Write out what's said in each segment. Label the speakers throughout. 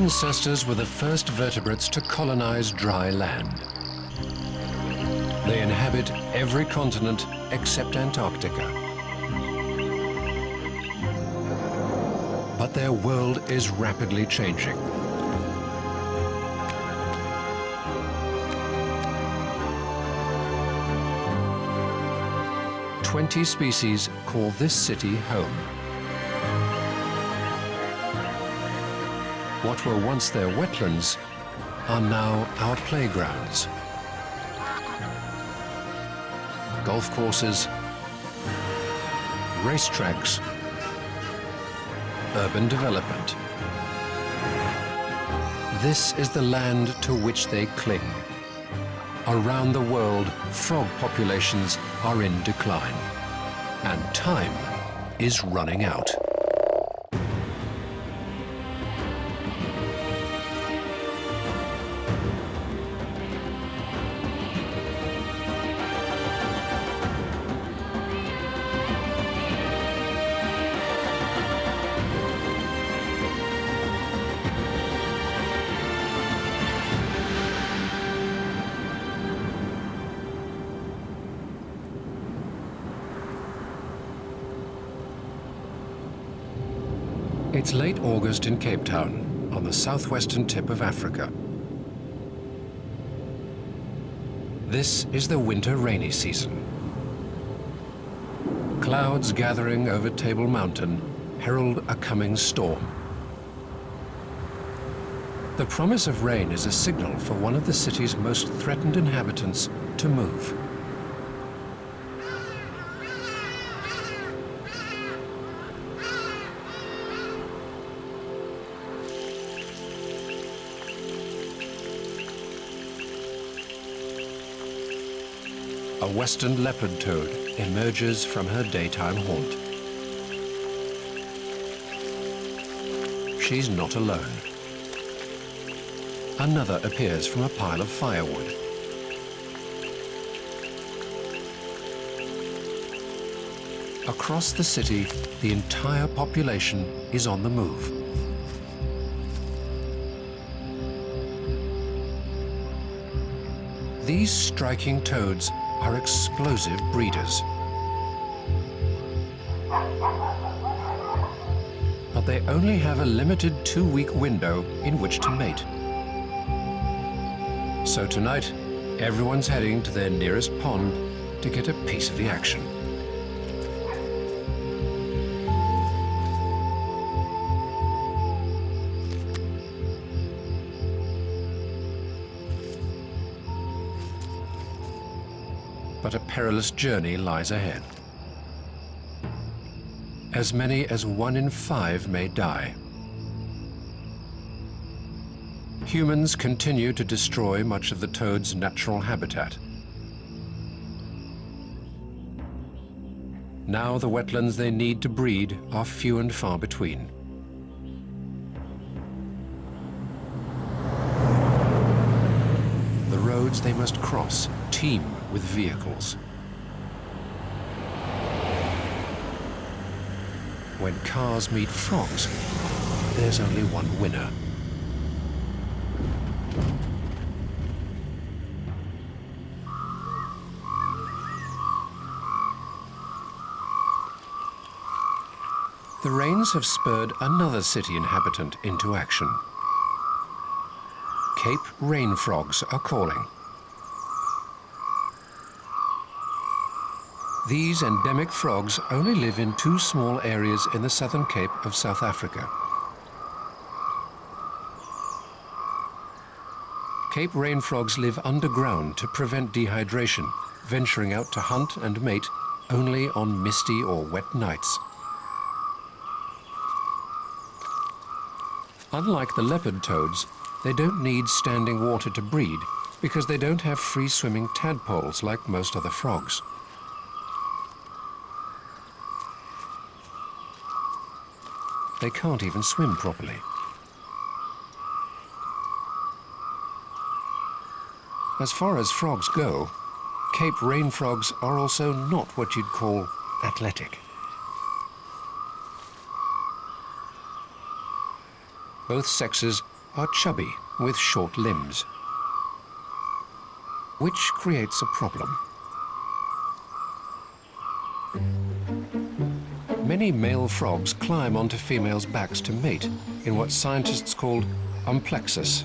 Speaker 1: ancestors were the first vertebrates to colonize dry land. They inhabit every continent except Antarctica. But their world is rapidly changing. "20 species call this city home. What were once their wetlands are now our playgrounds. Golf courses, racetracks, urban development. This is the land to which they cling. Around the world, frog populations are in decline, and time is running out." It's late August in Cape Town, on the southwestern tip of Africa. This is the winter rainy season. Clouds gathering over Table Mountain herald a coming storm. The promise of rain is a signal for one of the city's most threatened inhabitants to move. A western leopard toad emerges from her daytime haunt. She's not alone. Another appears from a pile of firewood. Across the city, the entire population is on the move. These striking toads are explosive breeders. But they only have a limited 2-week window in which to mate. So tonight, everyone's heading to their nearest pond to get a piece of the action. But a perilous journey lies ahead. As many as 1 in 5 may die. Humans continue to destroy much of the toad's natural habitat. Now the wetlands they need to breed are few and far between. The roads they must cross teem with vehicles. When cars meet frogs, there's only one winner. The rains have spurred another city inhabitant into action. Cape rain frogs are calling. These endemic frogs only live in 2 small areas in the southern Cape of South Africa. Cape rain frogs live underground to prevent dehydration, venturing out to hunt and mate only on misty or wet nights. Unlike the leopard toads, they don't need standing water to breed because they don't have free-swimming tadpoles like most other frogs. They can't even swim properly. As far as frogs go, Cape rain frogs are also not what you'd call athletic. Both sexes are chubby with short limbs, which creates a problem. Many male frogs climb onto females' backs to mate in what scientists call umplexus.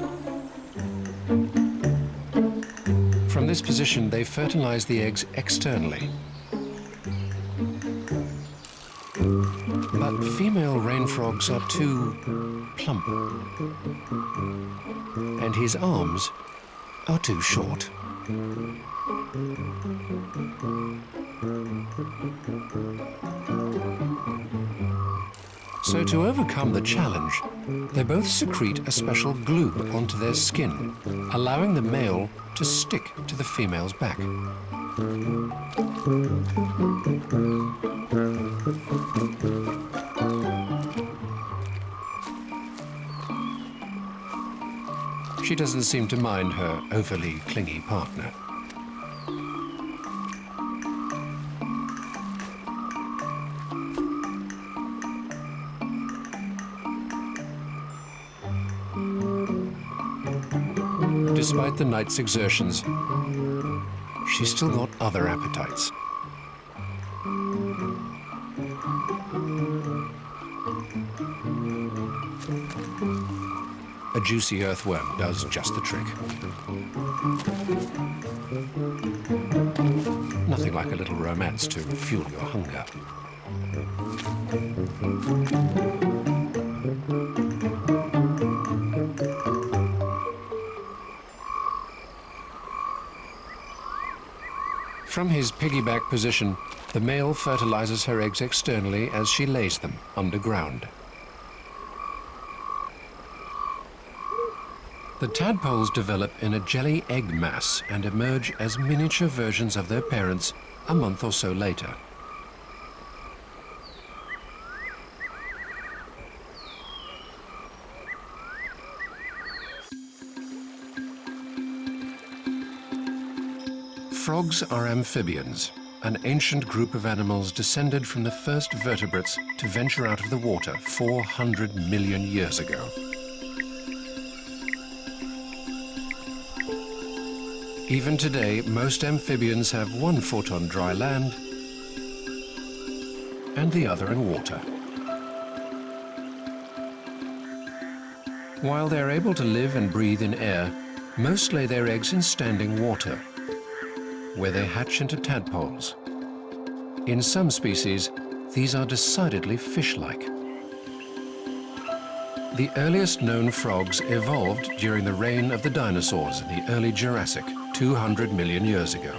Speaker 1: From this position, they fertilize the eggs externally. But female rain frogs are too plump, and his arms are too short. So to overcome the challenge, they both secrete a special glue onto their skin, allowing the male to stick to the female's back. She doesn't seem to mind her overly clingy partner. Despite the night's exertions, she's still got other appetites. A juicy earthworm does just the trick. Nothing like a little romance to fuel your hunger. From his piggyback position, the male fertilizes her eggs externally as she lays them underground. The tadpoles develop in a jelly egg mass and emerge as miniature versions of their parents a month or so later. Frogs are amphibians, an ancient group of animals descended from the first vertebrates to venture out of the water 400 million years ago. Even today, most amphibians have one foot on dry land and the other in water. While they're able to live and breathe in air, most lay their eggs in standing water, where they hatch into tadpoles. In some species, these are decidedly fish-like. The earliest known frogs evolved during the reign of the dinosaurs in the early Jurassic, 200 million years ago.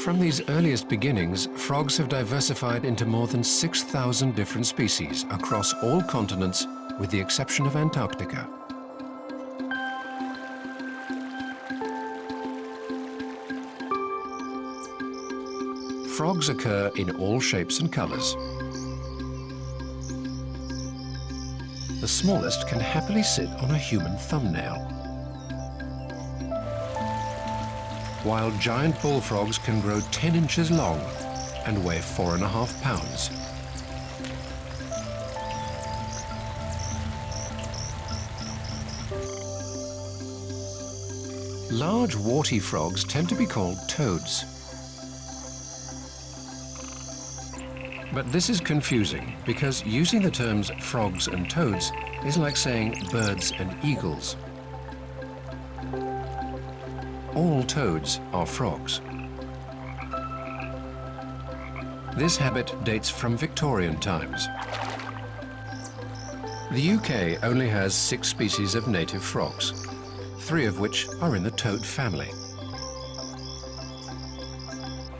Speaker 1: From these earliest beginnings, frogs have diversified into more than 6,000 different species across all continents, with the exception of Antarctica. Frogs occur in all shapes and colors. The smallest can happily sit on a human thumbnail, while giant bullfrogs can grow 10 inches long and weigh 4.5 pounds. Large warty frogs tend to be called toads. But this is confusing because using the terms frogs and toads is like saying birds and eagles. All toads are frogs. This habit dates from Victorian times. The UK only has 6 species of native frogs, 3 of which are in the toad family.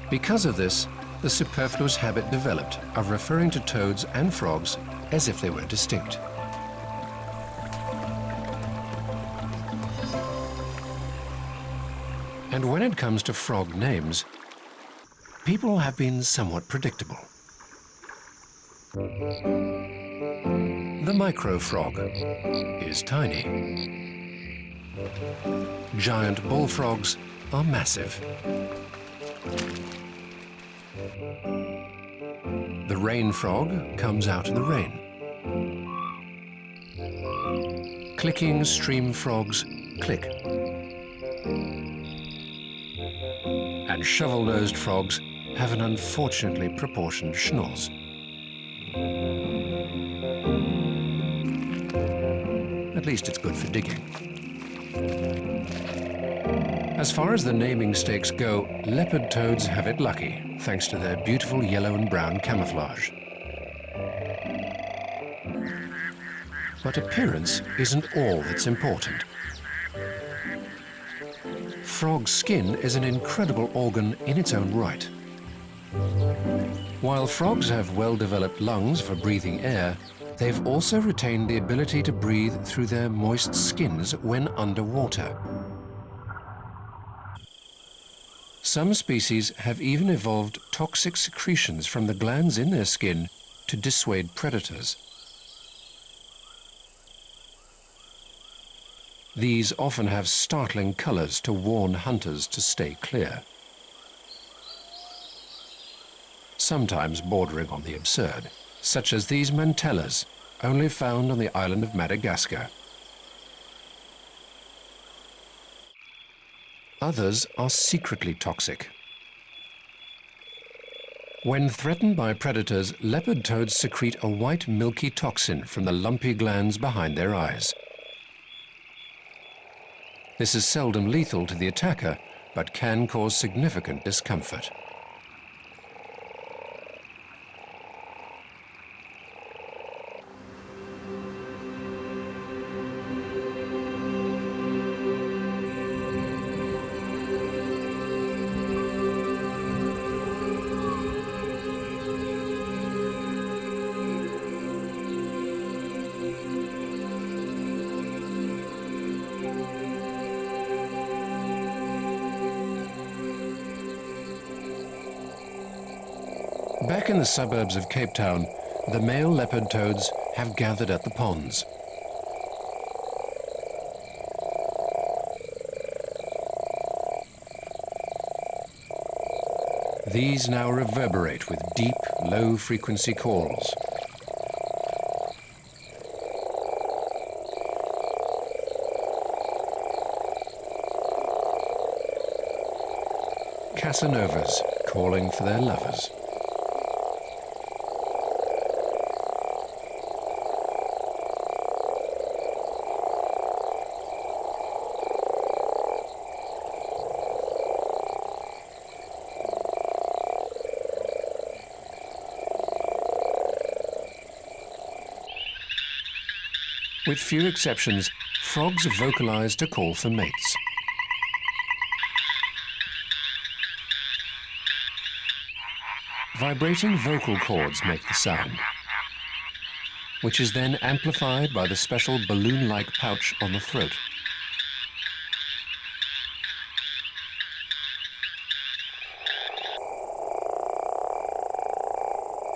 Speaker 1: Because of this, the superfluous habit developed of referring to toads and frogs as if they were distinct. And when it comes to frog names, people have been somewhat predictable. The microfrog is tiny. Giant bullfrogs are massive. The rain frog comes out in the rain. Clicking stream frogs click. And shovel-nosed frogs have an unfortunately proportioned schnoz. At least it's good for digging. As far as the naming stakes go, leopard toads have it lucky, thanks to their beautiful yellow and brown camouflage. But appearance isn't all that's important. Frog skin is an incredible organ in its own right. While frogs have well-developed lungs for breathing air, they've also retained the ability to breathe through their moist skins when underwater. Some species have even evolved toxic secretions from the glands in their skin to dissuade predators. These often have startling colors to warn hunters to stay clear, sometimes bordering on the absurd, such as these mantellas, only found on the island of Madagascar. Others are secretly toxic. When threatened by predators, leopard toads secrete a white milky toxin from the lumpy glands behind their eyes. This is seldom lethal to the attacker, but can cause significant discomfort. Back in the suburbs of Cape Town, the male leopard toads have gathered at the ponds. These now reverberate with deep, low-frequency calls. Casanovas calling for their lovers. With few exceptions, frogs vocalize to call for mates. Vibrating vocal cords make the sound, which is then amplified by the special balloon-like pouch on the throat.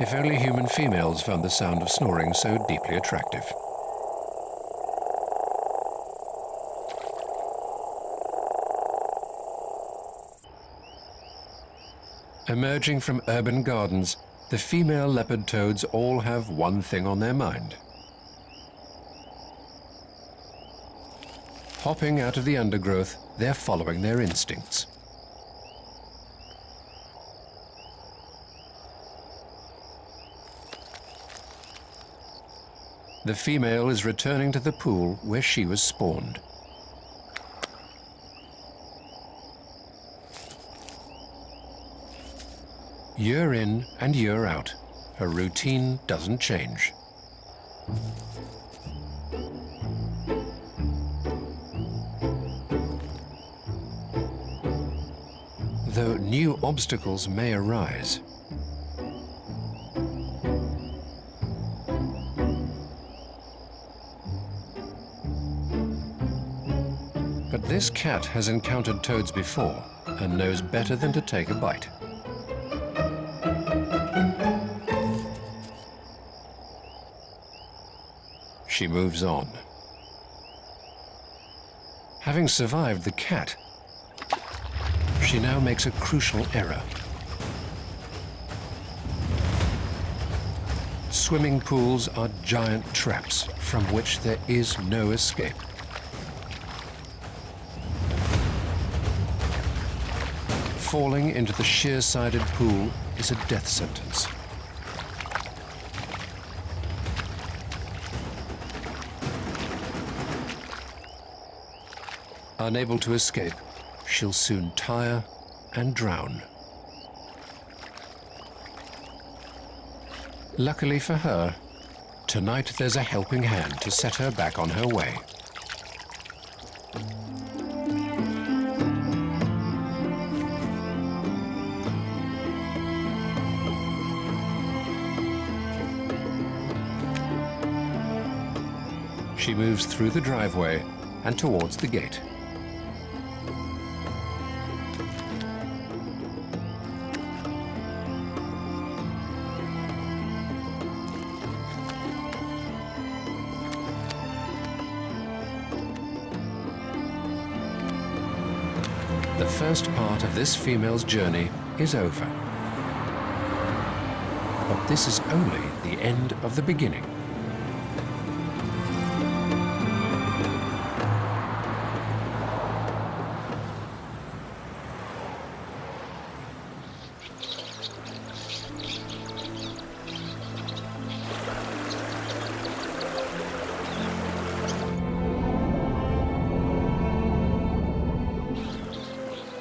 Speaker 1: If only human females found the sound of snoring so deeply attractive. Emerging from urban gardens, the female leopard toads all have one thing on their mind. Hopping out of the undergrowth, they're following their instincts. The female is returning to the pool where she was spawned. Year in and year out, her routine doesn't change. Though new obstacles may arise, but this cat has encountered toads before and knows better than to take a bite. She moves on. Having survived the cat, she now makes a crucial error. swimming pools are giant traps from which there is no escape. Falling into the sheer-sided pool is a death sentence. Unable to escape, she'll soon tire and drown. Luckily for her, tonight there's a helping hand to set her back on her way. She moves through the driveway and towards the gate. The first part of this female's journey is over. But this is only the end of the beginning.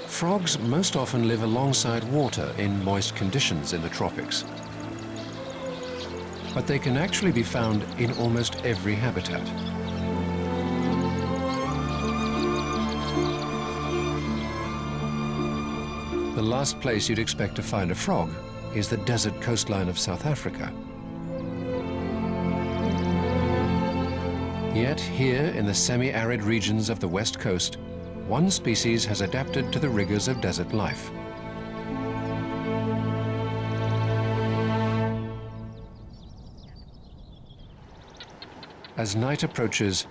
Speaker 1: Frogs most often live alongside water in moist conditions in the tropics. But they can actually be found in almost every habitat. The last place you'd expect to find a frog is the desert coastline of South Africa. Yet here in the semi-arid regions of the west coast, one species has adapted to the rigors of desert life. As night approaches,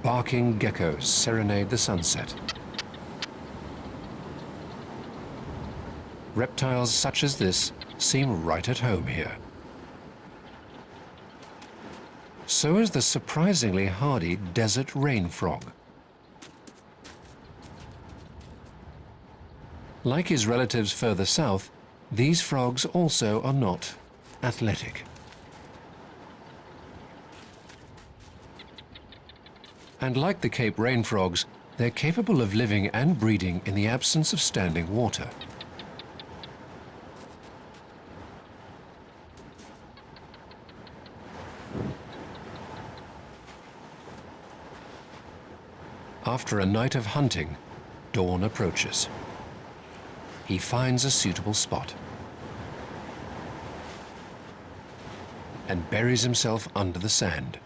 Speaker 1: barking geckos serenade the sunset. Reptiles such as this seem right at home here. So is the surprisingly hardy desert rain frog. Like his relatives further south, these frogs also are not athletic. And like the Cape rain frogs, they're capable of living and breeding in the absence of standing water. After a night of hunting, dawn approaches. He finds a suitable spot and buries himself under the sand.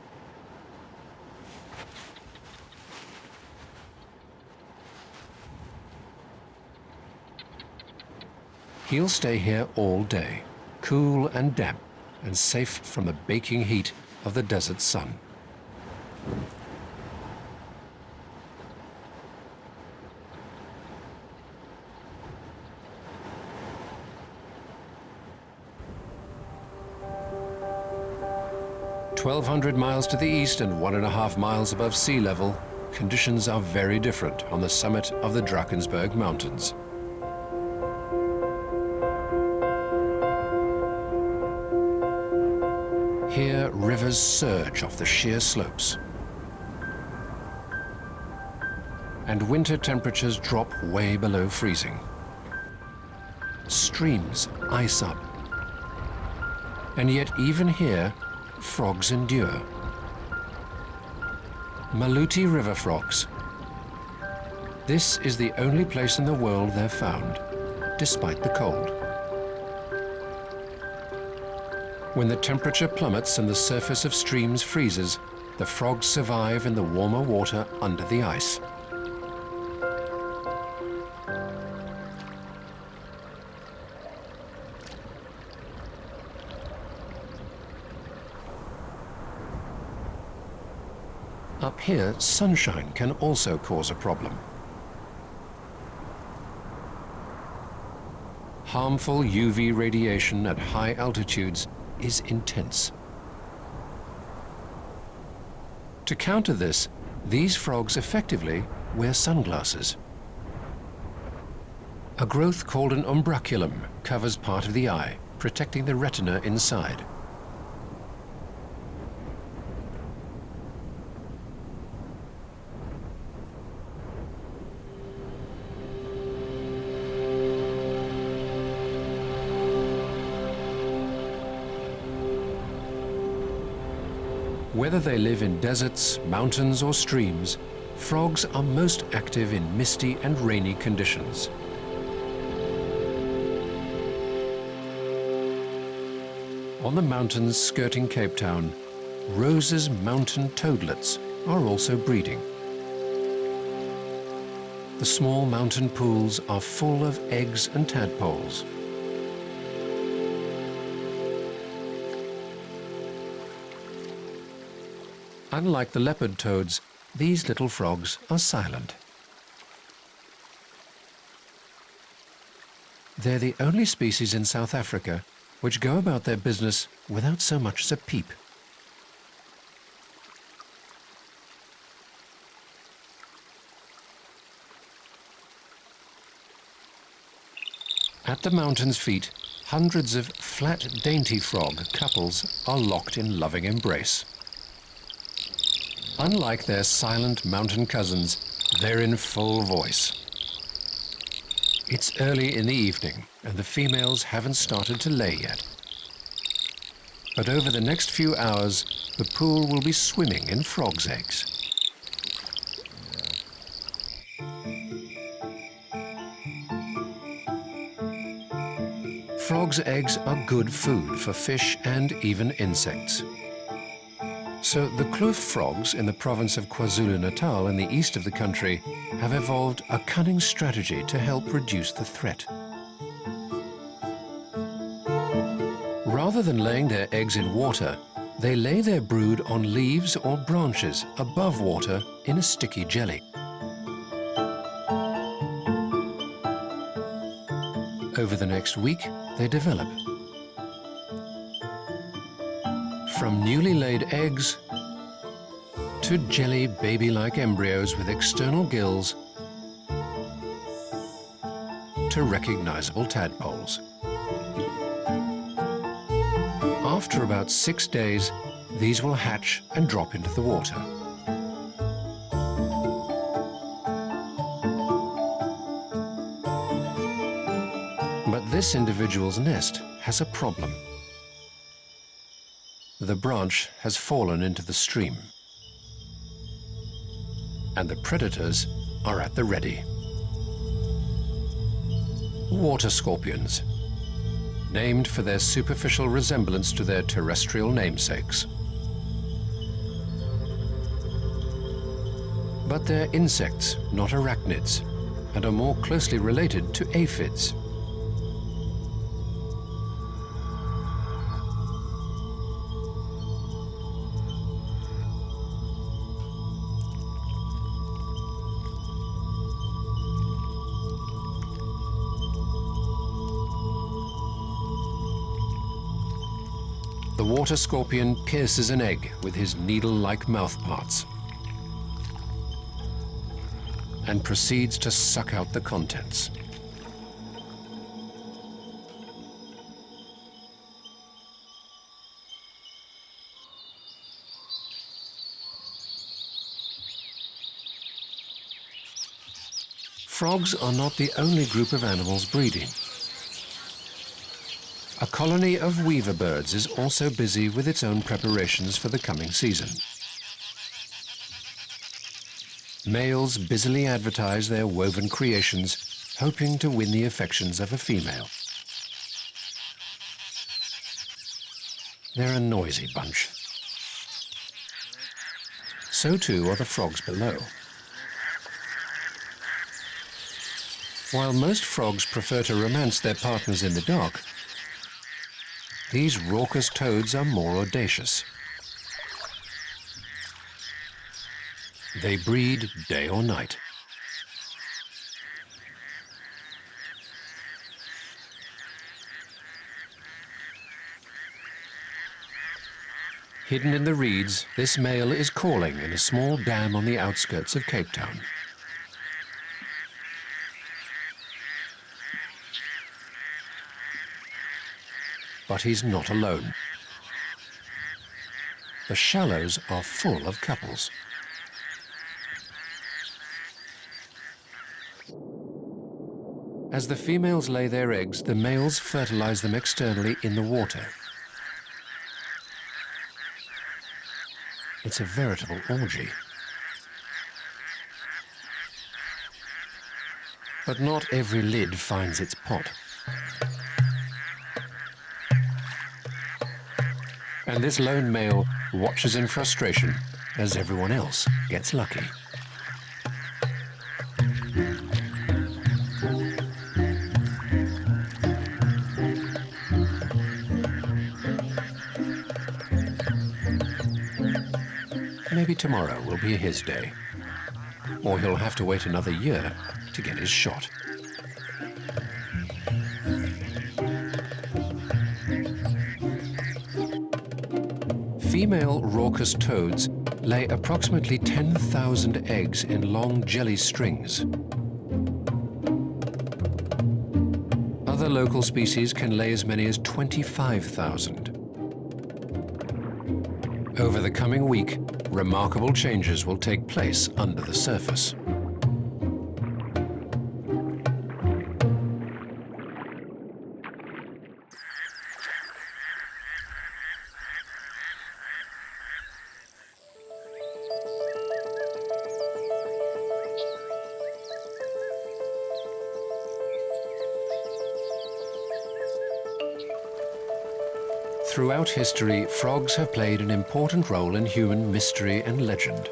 Speaker 1: He'll stay here all day, cool and damp and safe from the baking heat of the desert sun. "1,200 miles to the east and 1.5 miles above sea level, conditions are very different on the summit of the Drakensberg Mountains. Here, rivers surge off the sheer slopes. And winter temperatures drop way below freezing. Streams ice up. And yet even here, frogs endure. Maluti river frogs. This is the only place in the world they're found, despite the cold. When the temperature plummets and the surface of streams freezes, the frogs survive in the warmer water under the ice. Up here, sunshine can also cause a problem. Harmful UV radiation at high altitudes is intense. To counter this, these frogs effectively wear sunglasses. A growth called an umbraculum covers part of the eye, protecting the retina inside. Whether they live in deserts, mountains, or streams, frogs are most active in misty and rainy conditions. On the mountains skirting Cape Town, Rose's mountain toadlets are also breeding. The small mountain pools are full of eggs and tadpoles. Unlike the leopard toads, these little frogs are silent. They're the only species in South Africa which go about their business without so much as a peep. At the mountain's feet, hundreds of flat, dainty frog couples are locked in loving embrace. Unlike their silent mountain cousins, they're in full voice. It's early in the evening, and the females haven't started to lay yet. But over the next few hours, the pool will be swimming in frogs' eggs. Frogs' eggs are good food for fish and even insects. So the kloof frogs in the province of KwaZulu-Natal in the east of the country have evolved a cunning strategy to help reduce the threat. Rather than laying their eggs in water, they lay their brood on leaves or branches above water in a sticky jelly. Over the next week, they develop. From newly laid eggs to jelly baby-like embryos with external gills to recognizable tadpoles. After about 6 days, these will hatch and drop into the water. But this individual's nest has a problem. The branch has fallen into the stream, and the predators are at the ready. Water scorpions, named for their superficial resemblance to their terrestrial namesakes. But they're insects, not arachnids, and are more closely related to aphids. The water scorpion pierces an egg with his needle-like mouthparts and proceeds to suck out the contents. Frogs are not the only group of animals breeding. A colony of weaver birds is also busy with its own preparations for the coming season. Males busily advertise their woven creations, hoping to win the affections of a female. They're a noisy bunch. So too are the frogs below. While most frogs prefer to romance their partners in the dark, these raucous toads are more audacious. They breed day or night. Hidden in the reeds, this male is calling in a small dam on the outskirts of Cape Town. But he's not alone. The shallows are full of couples. As the females lay their eggs, the males fertilize them externally in the water. It's a veritable orgy. But not every lid finds its pot. And this lone male watches in frustration as everyone else gets lucky. Maybe tomorrow will be his day, or he'll have to wait another year to get his shot. Female raucous toads lay approximately 10,000 eggs in long jelly strings. Other local species can lay as many as 25,000. Over the coming week, remarkable changes will take place under the surface. Throughout history, frogs have played an important role in human mystery and legend.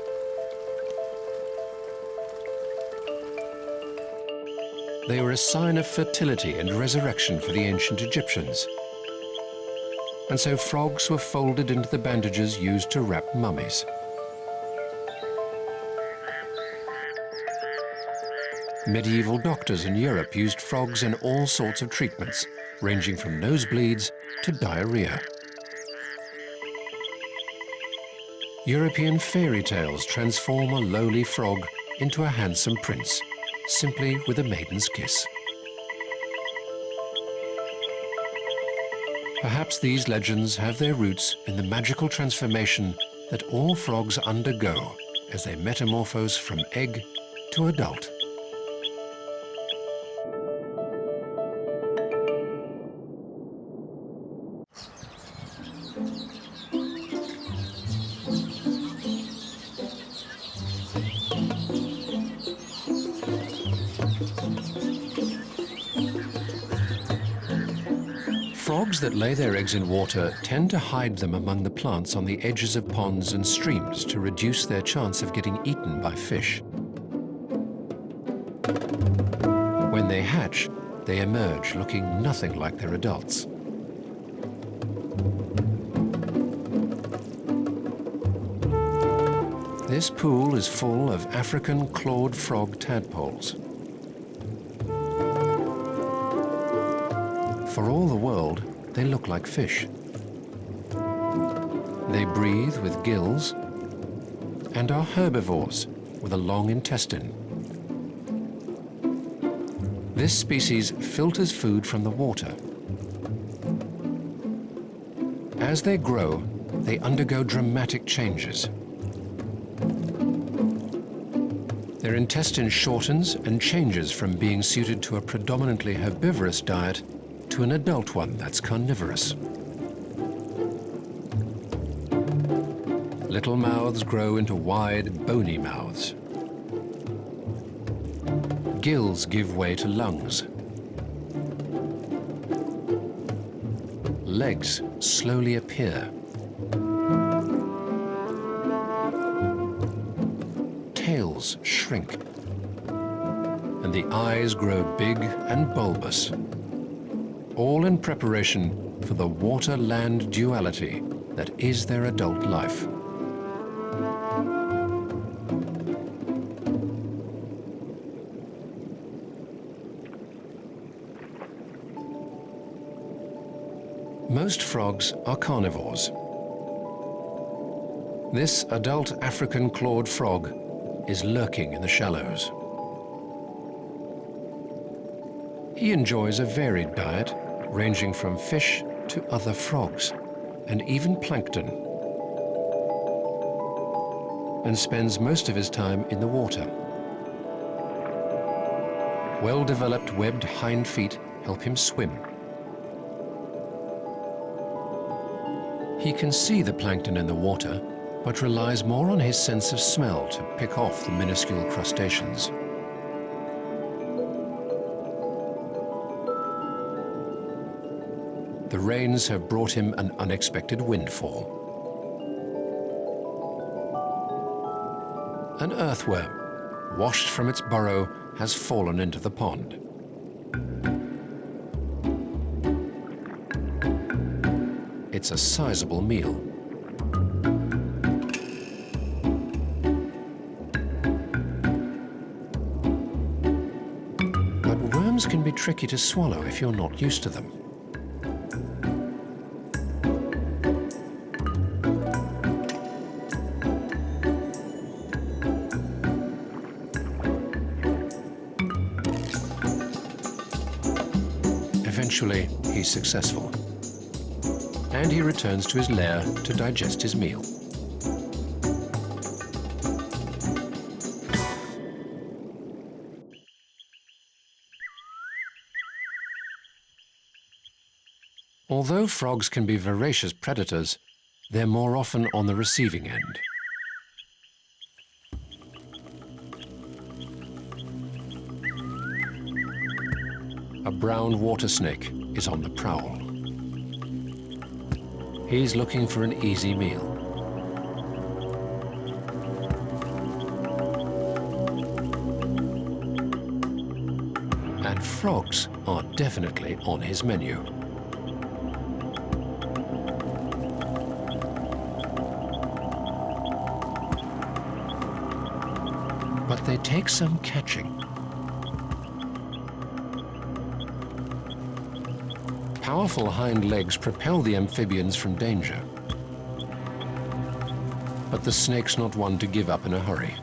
Speaker 1: They were a sign of fertility and resurrection for the ancient Egyptians. And so frogs were folded into the bandages used to wrap mummies. Medieval doctors in Europe used frogs in all sorts of treatments, ranging from nosebleeds to diarrhea. European fairy tales transform a lowly frog into a handsome prince, simply with a maiden's kiss. Perhaps these legends have their roots in the magical transformation that all frogs undergo as they metamorphose from egg to adult. Frogs that lay their eggs in water tend to hide them among the plants on the edges of ponds and streams to reduce their chance of getting eaten by fish. When they hatch, they emerge looking nothing like their adults. This pool is full of African clawed frog tadpoles. For all the world, they look like fish. They breathe with gills and are herbivores with a long intestine. This species filters food from the water. As they grow, they undergo dramatic changes. Their intestine shortens and changes from being suited to a predominantly herbivorous diet to an adult one that's carnivorous. Little mouths grow into wide, bony mouths. Gills give way to lungs. Legs slowly appear. Tails shrink. And the eyes grow big and bulbous, all in preparation for the water-land duality that is their adult life. Most frogs are carnivores. This adult African clawed frog is lurking in the shallows. He enjoys a varied diet, ranging from fish to other frogs, and even plankton, and spends most of his time in the water. Well-developed webbed hind feet help him swim. He can see the plankton in the water, but relies more on his sense of smell to pick off the minuscule crustaceans. The rains have brought him an unexpected windfall. An earthworm, washed from its burrow, has fallen into the pond. It's a sizable meal. But worms can be tricky to swallow if you're not used to them. Eventually, he's successful, and he returns to his lair to digest his meal. Although frogs can be voracious predators, they're more often on the receiving end. A brown water snake is on the prowl. He's looking for an easy meal. And frogs are definitely on his menu. But they take some catching. Powerful hind legs propel the amphibians from danger. But the snake's not one to give up in a hurry.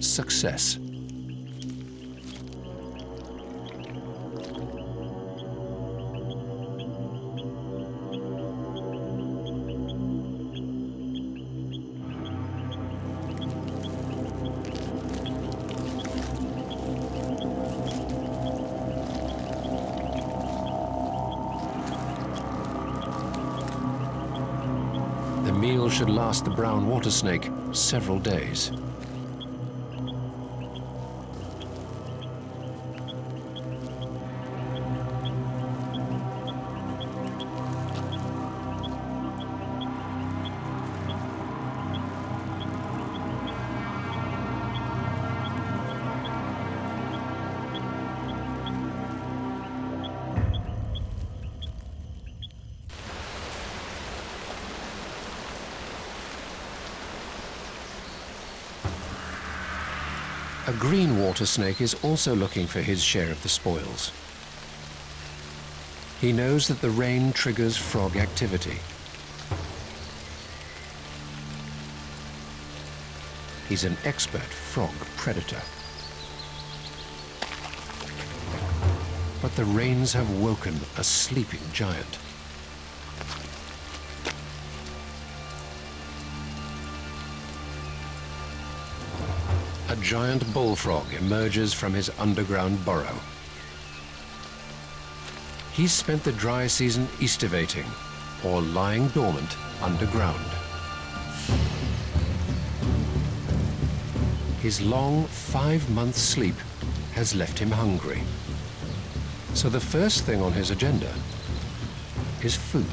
Speaker 1: Success. The meal should last the brown water snake several days. A green water snake is also looking for his share of the spoils. He knows that the rain triggers frog activity. He's an expert frog predator. But the rains have woken a sleeping giant. A giant bullfrog emerges from his underground burrow. He's spent the dry season estivating, or lying dormant underground. His long 5-month sleep has left him hungry. So the first thing on his agenda is food.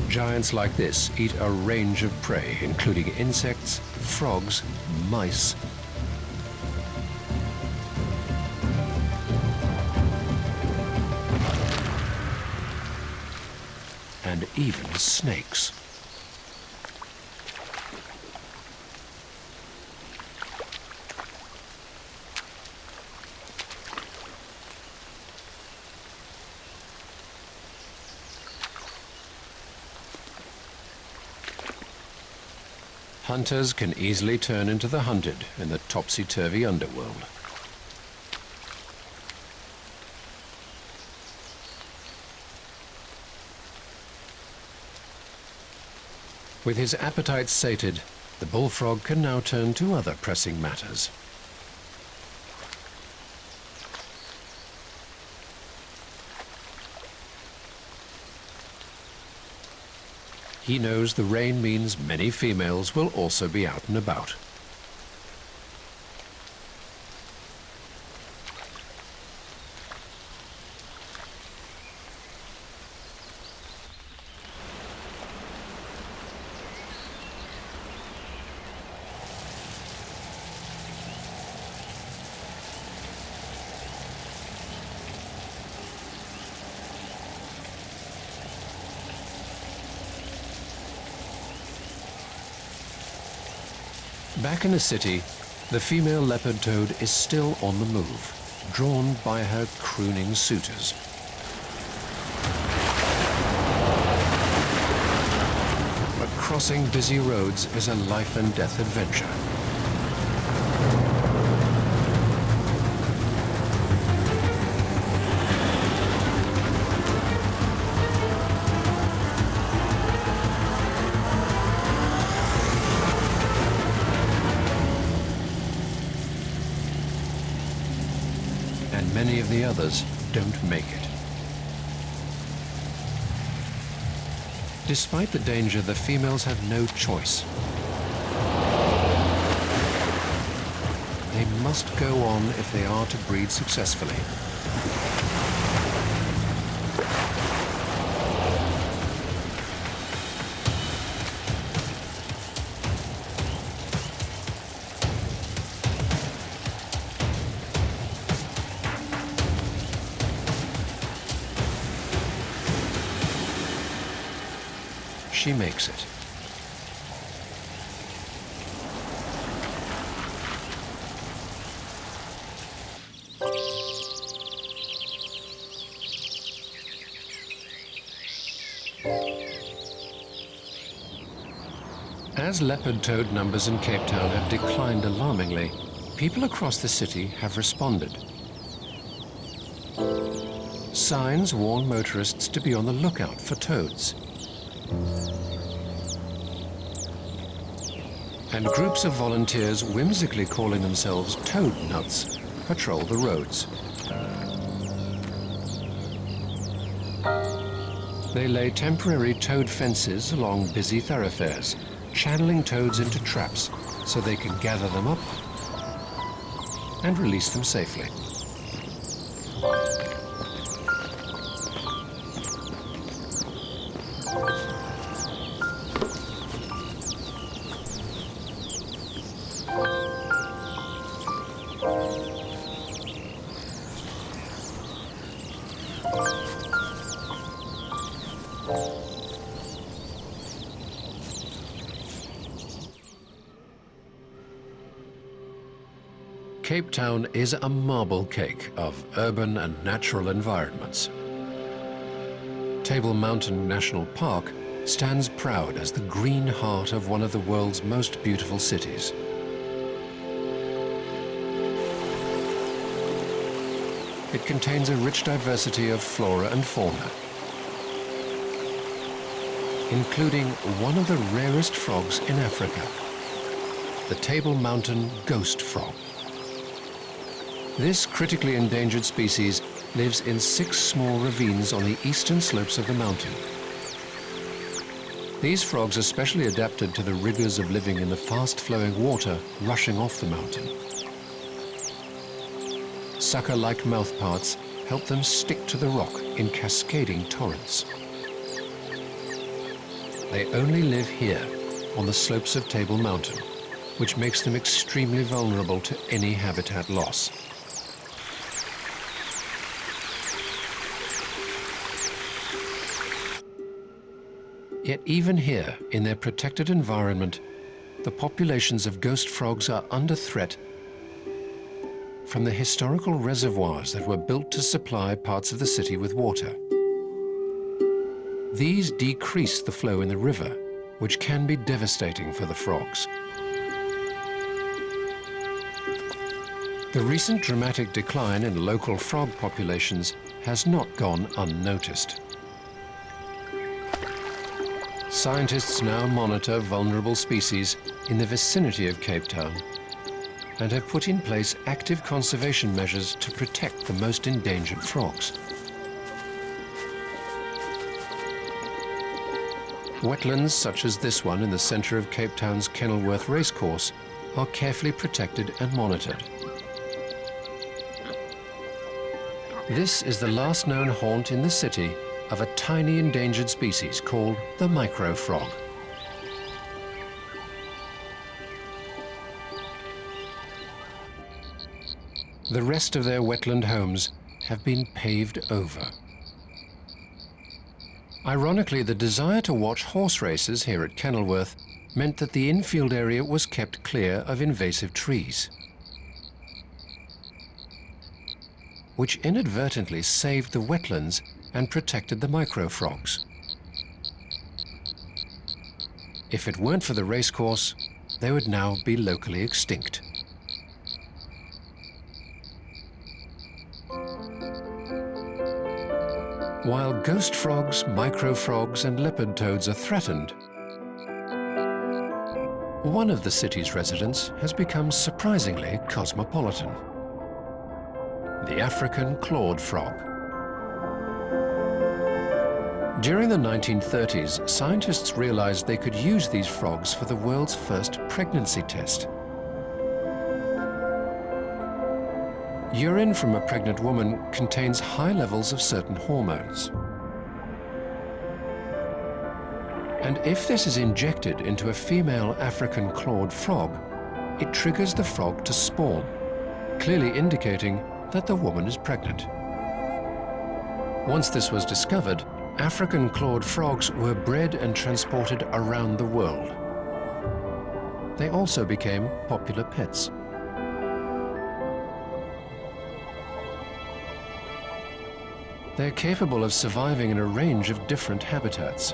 Speaker 1: Giants like this eat a range of prey, including insects, frogs, mice, and and even snakes. Hunters can easily turn into the hunted in the topsy-turvy underworld. With his appetite sated, the bullfrog can now turn to other pressing matters. He knows the rain means many females will also be out and about. Back in the city, the female leopard toad is still on the move, drawn by her crooning suitors. But crossing busy roads is a life and death adventure. Many of the others don't make it. Despite the danger, the females have no choice. They must go on if they are to breed successfully. She makes it. As leopard toad numbers in Cape Town have declined alarmingly, people across the city have responded. Signs warn motorists to be on the lookout for toads. And groups of volunteers, whimsically calling themselves toad nuts, patrol the roads. They lay temporary toad fences along busy thoroughfares, channeling toads into traps so they can gather them up and release them safely. Cape Town is a marble cake of urban and natural environments. Table Mountain National Park stands proud as the green heart of one of the world's most beautiful cities. It contains a rich diversity of flora and fauna, including one of the rarest frogs in Africa, the Table Mountain ghost frog. This critically endangered species lives in 6 small ravines on the eastern slopes of the mountain. These frogs are specially adapted to the rigors of living in the fast-flowing water rushing off the mountain. Sucker-like mouthparts help them stick to the rock in cascading torrents. They only live here, on the slopes of Table Mountain, which makes them extremely vulnerable to any habitat loss. Yet even here, in their protected environment, the populations of ghost frogs are under threat from the historical reservoirs that were built to supply parts of the city with water. These decrease the flow in the river, which can be devastating for the frogs. The recent dramatic decline in local frog populations has not gone unnoticed. Scientists now monitor vulnerable species in the vicinity of Cape Town and have put in place active conservation measures to protect the most endangered frogs. Wetlands such as this one in the centre of Cape Town's Kenilworth Racecourse are carefully protected and monitored. This is the last known haunt in the city of a tiny endangered species called the micro frog. The rest of their wetland homes have been paved over. Ironically, the desire to watch horse races here at Kenilworth meant that the infield area was kept clear of invasive trees, which inadvertently saved the wetlands and protected the micro frogs. If it weren't for the racecourse, they would now be locally extinct. While ghost frogs, micro frogs, and leopard toads are threatened, one of the city's residents has become surprisingly cosmopolitan: the African clawed frog. During the 1930s, scientists realized they could use these frogs for the world's first pregnancy test. Urine from a pregnant woman contains high levels of certain hormones. And if this is injected into a female African clawed frog, it triggers the frog to spawn, clearly indicating that the woman is pregnant. Once this was discovered, African clawed frogs were bred and transported around the world. They also became popular pets. They're capable of surviving in a range of different habitats.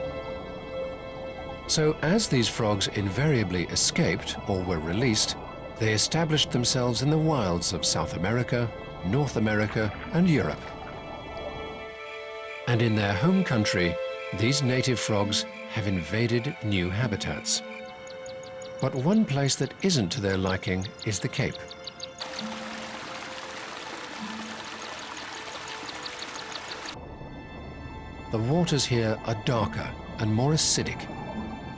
Speaker 1: So as these frogs invariably escaped or were released, they established themselves in the wilds of South America, North America, and Europe. And in their home country, these native frogs have invaded new habitats. But one place that isn't to their liking is the Cape. The waters here are darker and more acidic,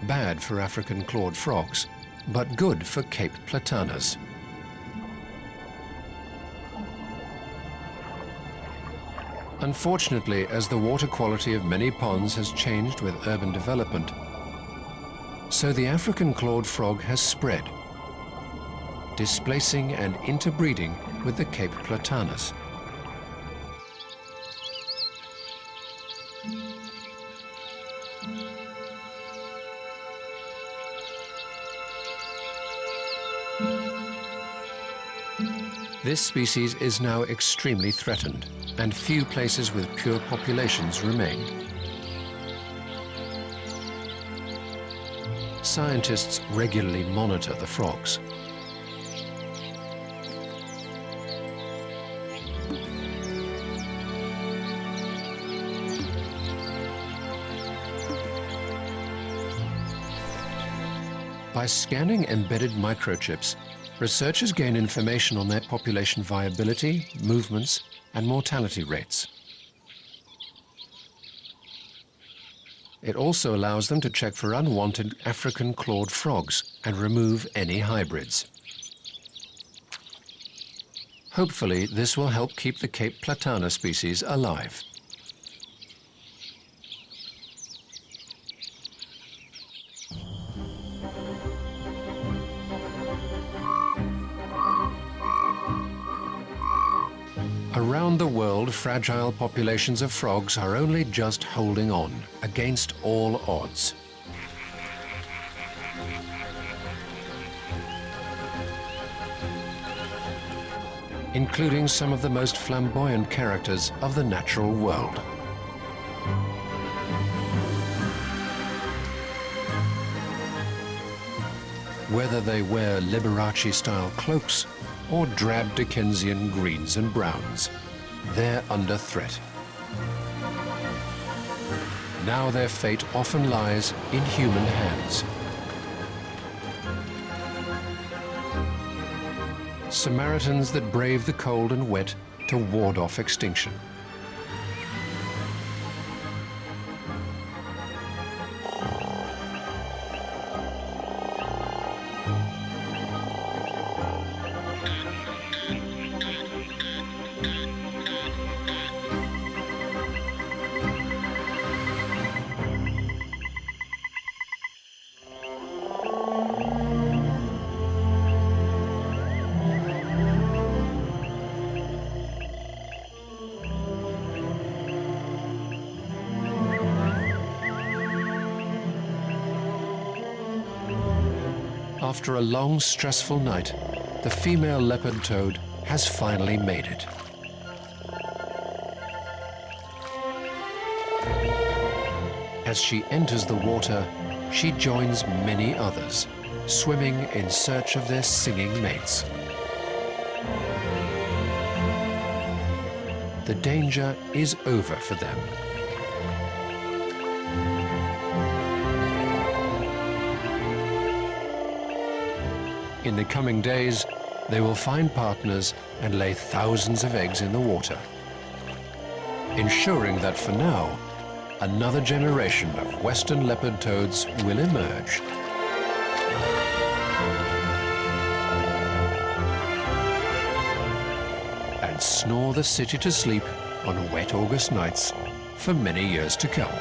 Speaker 1: bad for African clawed frogs, but good for Cape platanas. Unfortunately, as the water quality of many ponds has changed with urban development, so the African clawed frog has spread, displacing and interbreeding with the Cape platanas. This species is now extremely threatened, and few places with pure populations remain. Scientists regularly monitor the frogs. By scanning embedded microchips, researchers gain information on their population viability, movements, and mortality rates. It also allows them to check for unwanted African clawed frogs and remove any hybrids. Hopefully, this will help keep the Cape platana species alive. Around the world, fragile populations of frogs are only just holding on against all odds. including some of the most flamboyant characters of the natural world. Whether they wear Liberace-style cloaks or drab Dickensian greens and browns, they're under threat. Now their fate often lies in human hands. Samaritans that brave the cold and wet to ward off extinction. After a long, stressful night, the female leopard toad has finally made it. As she enters the water, she joins many others, swimming in search of their singing mates. The danger is over for them. In the coming days, they will find partners and lay thousands of eggs in the water, ensuring that for now, another generation of western leopard toads will emerge. And snore the city to sleep on wet August nights for many years to come.